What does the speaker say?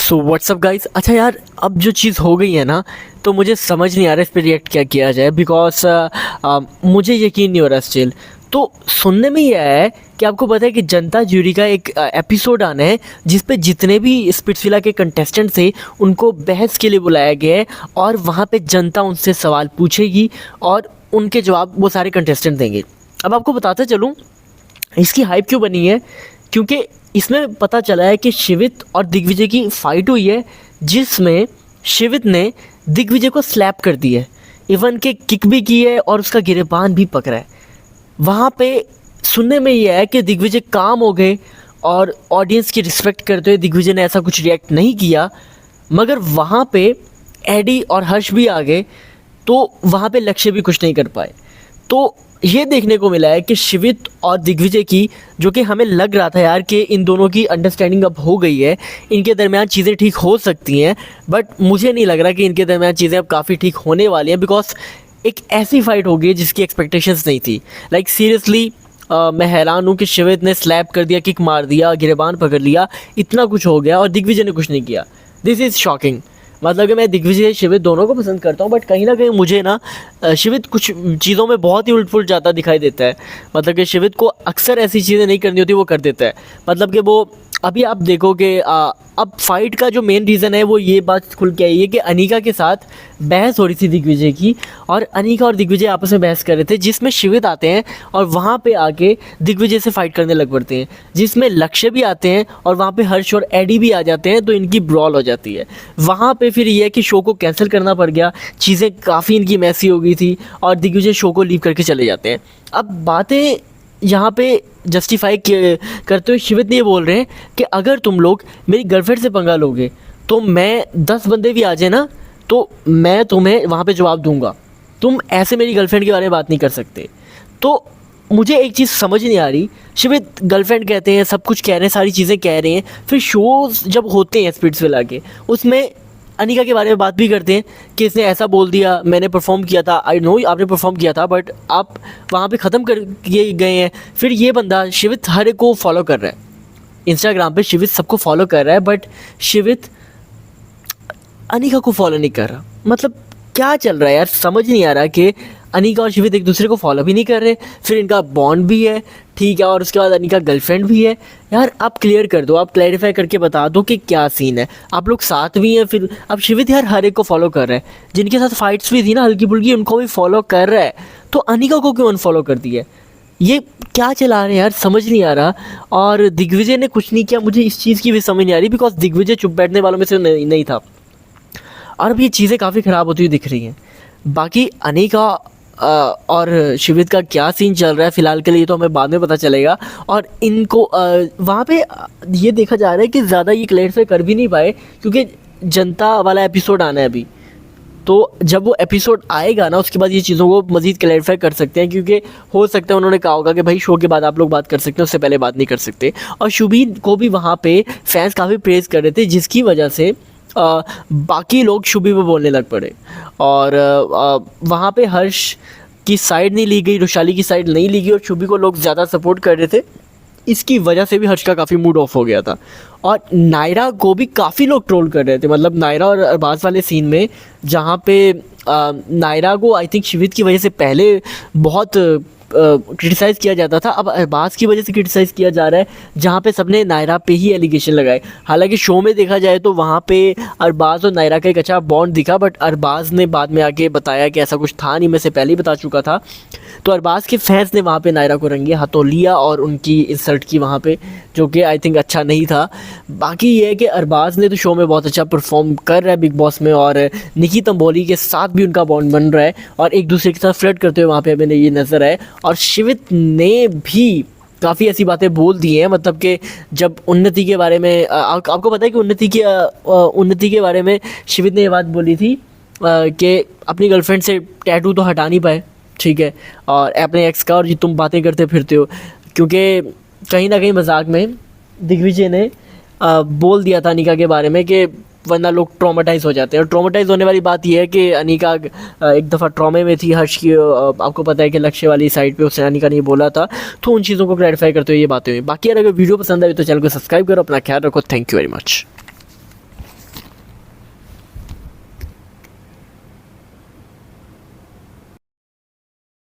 So what's up guys. अच्छा यार, अब जो चीज़ हो गई है ना, तो मुझे समझ नहीं आ रहा इस पर रिएक्ट क्या किया जाए, बिकॉज मुझे यकीन नहीं हो रहा स्टिल। तो सुनने में ये आया है कि आपको पता है कि जनता ज्यूरी का एक एपिसोड आना है जिस पे जितने भी स्पिट्सविला के कंटेस्टेंट थे उनको बहस के लिए बुलाया गया है, और वहाँ पे जनता उनसे सवाल पूछेगी और उनके जवाब वो सारे कंटेस्टेंट देंगे। अब आपको बताते चलूँ इसकी हाइप क्यों बनी है, क्योंकि इसमें पता चला है कि शिवित और दिग्विजय की फ़ाइट हुई है जिसमें शिवित ने दिग्विजय को स्लैप कर दी है, इवन के किक भी की है और उसका गिरेबान भी पकड़ा है। वहाँ पे सुनने में ये है कि दिग्विजय काम हो गए और ऑडियंस की रिस्पेक्ट करते हुए दिग्विजय ने ऐसा कुछ रिएक्ट नहीं किया, मगर वहाँ पे एडी और हर्ष भी आ गए तो वहाँ पे लक्ष्य भी कुछ नहीं कर पाए। तो ये देखने को मिला है कि शिवित और दिग्विजय की, जो कि हमें लग रहा था यार कि इन दोनों की अंडरस्टैंडिंग अब हो गई है, इनके दरमियान चीज़ें ठीक हो सकती हैं, बट मुझे नहीं लग रहा कि इनके दरमियान चीज़ें अब काफ़ी ठीक होने वाली हैं, बिकॉज एक ऐसी फाइट हो गई जिसकी एक्सपेक्टेशंस नहीं थी। लाइक सीरियसली मैं हैरान हूँ कि शिवित ने स्लैप कर दिया, किक मार दिया, गिरेबान पकड़ लिया, इतना कुछ हो गया और दिग्विजय ने कुछ नहीं किया। This is shocking. मतलब कि मैं दिग्विजय शिवित दोनों को पसंद करता हूँ, बट कहीं ना कहीं मुझे ना शिवित कुछ चीज़ों में बहुत ही उलट-पुलट जाता दिखाई देता है। मतलब कि शिवित को अक्सर ऐसी चीज़ें नहीं करनी होती, वो कर देता है। मतलब कि वो अभी आप देखो कि अब फाइट का जो मेन रीज़न है वो ये बात खुल के आई है कि अनीका के साथ बहस हो रही थी दिग्विजय की, और अनीका और दिग्विजय आपस में बहस कर रहे थे जिसमें शिवित आते हैं और वहाँ पे आके दिग्विजय से फाइट करने लग पड़ते हैं, जिसमें लक्ष्य भी आते हैं और वहाँ पे हर्ष और एडी भी आ जाते हैं, तो इनकी ब्रॉल हो जाती है। वहाँ पे फिर ये है कि शो को कैंसिल करना पड़ गया, चीज़ें काफ़ी इनकी मैसी हो गई थी और दिग्विजय शो को लीव करके चले जाते हैं। अब बातें यहाँ पे जस्टिफाई करते हुए शिवित ने ये बोल रहे हैं कि अगर तुम लोग मेरी गर्लफ्रेंड से पंगा लोगे तो मैं 10 बंदे भी आ जाए ना तो मैं तुम्हें वहाँ पे जवाब दूंगा, तुम ऐसे मेरी गर्लफ्रेंड के बारे में बात नहीं कर सकते। तो मुझे एक चीज़ समझ नहीं आ रही, शिवित गर्लफ्रेंड कहते हैं, सब कुछ कह रहे हैं, सारी चीज़ें कह रहे हैं, फिर शोज़ जब होते हैं स्पिट्सविला के उसमें अनीका के बारे में बात भी करते हैं कि इसने ऐसा बोल दिया, मैंने परफॉर्म किया था, आई नो आपने परफॉर्म किया था, बट आप वहाँ पे ख़त्म कर किए गए हैं। फिर ये बंदा शिवित हर एक को फॉलो कर रहा है, इंस्टाग्राम पे शिवित सबको फॉलो कर रहा है, बट शिवित अनीका को फॉलो नहीं कर रहा। मतलब क्या चल रहा है यार, समझ नहीं आ रहा कि अनीका और शिवित एक दूसरे को फॉलो भी नहीं कर रहे, फिर इनका बॉन्ड भी है, ठीक है, और उसके बाद अनीका गर्लफ्रेंड भी है। यार आप क्लियर कर दो, आप क्लैरिफाई करके बता दो कि क्या सीन है। आप लोग साथ भी हैं, फिर अब शिवित यार हर एक को फॉलो कर रहा है, जिनके साथ फाइट्स भी थी ना हल्की फुल्की उनको भी फॉलो कर रहा है, तो अनीका को क्यों अनफॉलो कर दिया? ये क्या चला रहे हैं यार, समझ नहीं आ रहा। और दिग्विजय ने कुछ नहीं किया, मुझे इस चीज़ की भी समझ नहीं आ रही, बिकॉज दिग्विजय चुप बैठने वालों में से नहीं था, और अब ये चीज़ें काफ़ी ख़राब होती हुई दिख रही हैं। बाकी अनीका और शिवित का क्या सीन चल रहा है फ़िलहाल के लिए तो हमें बाद में पता चलेगा। और इनको वहाँ पे ये देखा जा रहा है कि ज़्यादा ये क्लैरिफाई कर भी नहीं पाए, क्योंकि जनता वाला एपिसोड आना है अभी, तो जब वो एपिसोड आएगा ना उसके बाद ये चीज़ों को मज़ीद क्लैरिफाई कर सकते हैं, क्योंकि हो सकता है उन्होंने कहा होगा कि भाई शो के बाद आप लोग बात कर सकते हैं, उससे पहले बात नहीं कर सकते। और शुभीन को भी वहाँ पे फैंस काफ़ी प्रेज़ कर रहे थे, जिसकी वजह से बाकी लोग शुभी पे बोलने लग पड़े, और वहाँ पे हर्ष की साइड नहीं ली गई, रुशाली की साइड नहीं ली गई, और शुभी को लोग ज़्यादा सपोर्ट कर रहे थे। इसकी वजह से भी हर्ष का काफ़ी मूड ऑफ हो गया था, और नायरा को भी काफ़ी लोग ट्रोल कर रहे थे। मतलब नायरा और अरबाज वाले सीन में, जहाँ पे नायरा को आई थिंक शिवित की वजह से पहले बहुत क्रिटिसाइज़ किया जाता था, अब अरबाज की वजह से क्रिटिसाइज़ किया जा रहा है, जहाँ पे सबने नायरा पे ही एलिगेशन लगाए। हालांकि शो में देखा जाए तो वहाँ पे अरबाज और नायरा का एक अच्छा बॉन्ड दिखा, बट अरबाज ने बाद में आके बताया कि ऐसा कुछ था नहीं, मैं से पहले ही बता चुका था। तो अरबाज के फैंस ने वहाँ पे नायरा को रंगे हाथों लिया और उनकी इंसल्ट की वहाँ पे, जो कि आई थिंक अच्छा नहीं था। बाकी ये है कि अरबाज ने तो शो में बहुत अच्छा परफॉर्म कर रहा है बिग बॉस में, और निकी तंबोली के साथ भी उनका बॉन्ड बन रहा है और एक दूसरे के साथ फ्लर्ट करते हुए वहाँ पे हमें ये नज़र आए। और शिवित ने भी काफ़ी ऐसी बातें बोल दी हैं, मतलब कि जब उन्नति के बारे में आपको पता है कि उन्नति के बारे में शिवित ने ये बात बोली थी कि अपनी गर्लफ्रेंड से टैटू तो हटा नहीं पाए, ठीक है, और अपने एक्स का, और ये तुम बातें करते फिरते हो, क्योंकि कहीं ना कहीं मजाक में दिग्विजय ने बोल दिया था अनीका के बारे में कि वरना लोग ट्रॉमेटाइज़ हो जाते हैं। और ट्रॉमेटाइज़ होने वाली बात यह है कि अनीका एक दफ़ा ट्रॉमे में थी हर्ष की, आपको पता है कि लक्ष्य वाली साइड पे उसने अनीका ने बोला था, तो उन चीज़ों को क्लैरिफाई करते हुए ये बातें हुई। बाकी अगर वीडियो पसंद आई तो चैनल को सब्सक्राइब करो, अपना ख्याल रखो, थैंक यू वेरी मच।